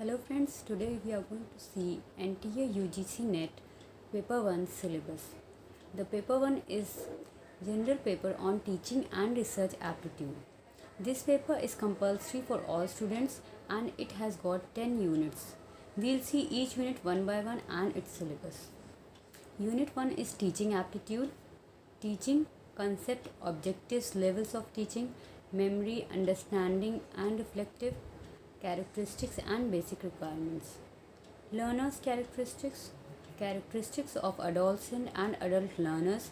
Hello friends, today we are going to see NTA UGC NET Paper 1 syllabus. The Paper 1 is General Paper on Teaching and Research Aptitude. This paper is compulsory for all students and it has got 10 units. We'll see each unit one by one and its syllabus. Unit 1 is Teaching Aptitude. Teaching, concept, objectives, levels of teaching, memory, understanding and reflective, characteristics and basic requirements. Learners' characteristics of adolescent and adult learners,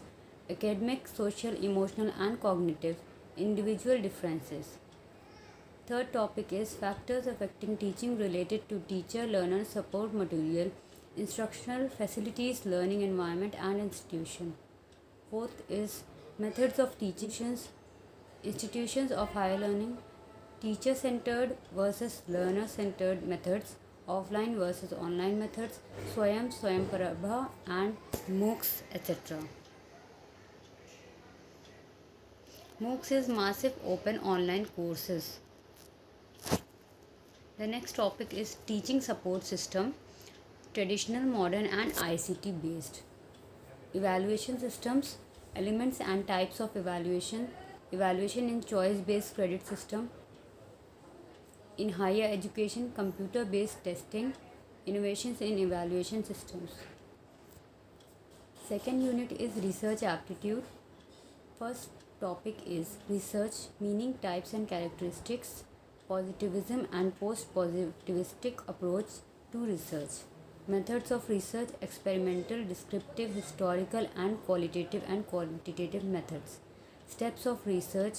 academic, social, emotional and cognitive, individual differences. Third topic is factors affecting teaching related to teacher learner support material, instructional facilities, learning environment and institution. Fourth is methods of teaching, institutions of higher learning, teacher centered versus learner centered methods, offline versus online methods, Swayamprabha and MOOCs, etc. MOOCs is massive open online courses. The next topic is teaching support system, traditional, modern and ICT based. Evaluation systems, elements and types of evaluation, evaluation in choice based credit system. In higher education, computer based testing, innovations in evaluation systems. Second unit is research aptitude. First topic is research, meaning, types and characteristics, positivism and post-positivistic approach to research. Methods of research, experimental, descriptive, historical and quantitative methods. Steps of research,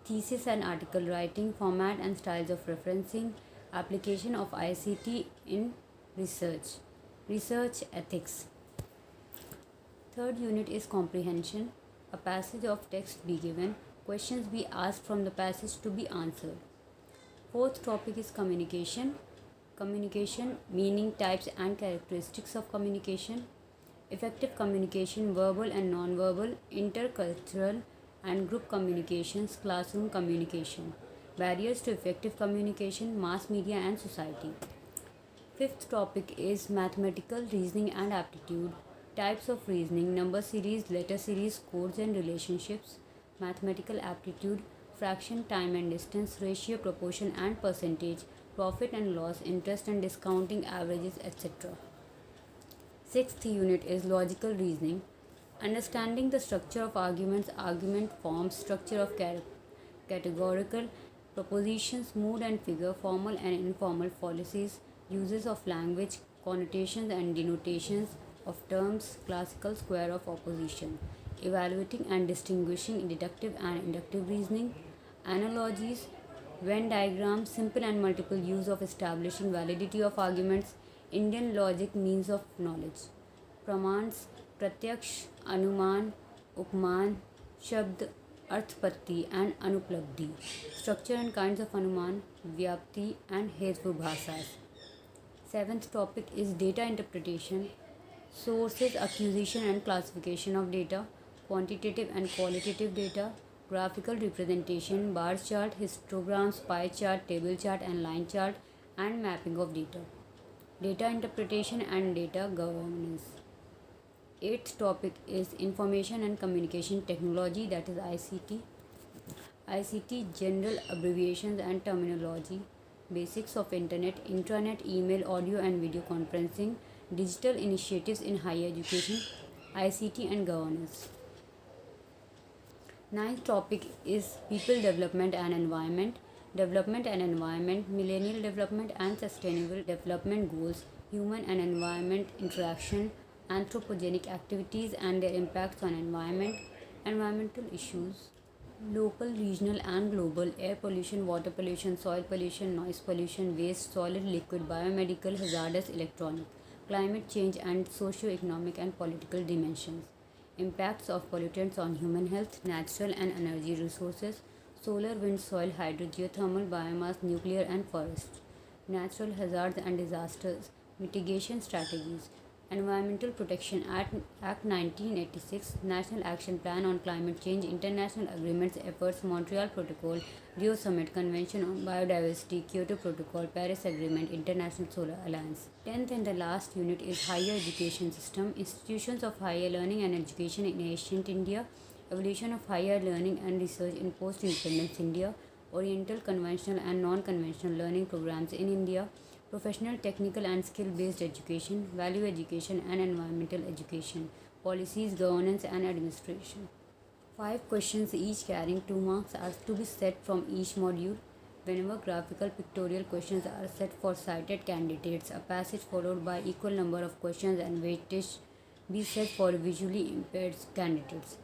thesis and article writing, format and styles of referencing, application of ICT in research, research ethics. Third unit is comprehension. A passage of text be given, questions be asked from the passage to be answered. Fourth topic is communication. Communication, meaning, types and characteristics of communication, effective communication, verbal and non-verbal, intercultural and group communications, classroom communication, barriers to effective communication, mass media and society. Fifth topic is mathematical reasoning and aptitude, types of reasoning, number series, letter series, codes and relationships, mathematical aptitude, fraction, time and distance, ratio, proportion and percentage, profit and loss, interest and discounting, averages, etc. Sixth unit is logical reasoning, understanding the structure of arguments, argument forms, structure of categorical propositions, mood and figure, formal and informal policies, uses of language, connotations and denotations of terms, classical square of opposition, evaluating and distinguishing deductive and inductive reasoning, analogies, Venn diagrams, simple and multiple use of establishing validity of arguments, Indian logic, means of knowledge, pramans, pratyaksh, anuman, upman, shabd, arthpatti and anuplabdhi, structure and kinds of anuman, vyapti and hetubhasas. Seventh topic is data interpretation, sources, acquisition and classification of data, quantitative and qualitative data, graphical representation, bar chart, histograms, pie chart, table chart and line chart, and mapping of data, data interpretation and data governance. Eighth topic is information and communication technology, that is ICT. ICT, general abbreviations and terminology, basics of internet, intranet, email, audio and video conferencing, digital initiatives in higher education, ICT and governance. Ninth topic is people development and environment, millennial development and sustainable development goals, human and environment interaction, anthropogenic activities and their impacts on environment, environmental issues, local, regional and global, air pollution, water pollution, soil pollution, noise pollution, waste, solid, liquid, biomedical, hazardous, electronic, climate change and socio-economic and political dimensions, impacts of pollutants on human health, natural and energy resources, solar, wind, soil, hydro, geothermal, biomass, nuclear and forest, natural hazards and disasters, mitigation strategies, Environmental Protection Act 1986, National Action Plan on Climate Change, International Agreements, Efforts, Montreal Protocol, Rio Summit, Convention on Biodiversity, Kyoto Protocol, Paris Agreement, International Solar Alliance. 10th and the last unit is Higher Education System, Institutions of Higher Learning and Education in Ancient India, Evolution of Higher Learning and Research in Post-Independence India, Oriental Conventional and Non-Conventional Learning Programs in India, Professional, Technical and Skill-Based Education, Value Education and Environmental Education, Policies, Governance and Administration. 5 questions each carrying 2 marks are to be set from each module. Whenever graphical pictorial questions are set for sighted candidates, a passage followed by equal number of questions and weightage be set for visually impaired candidates.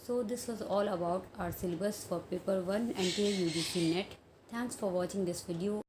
So this was all about our syllabus for paper 1 NTA UGC NET. Thanks for watching this video.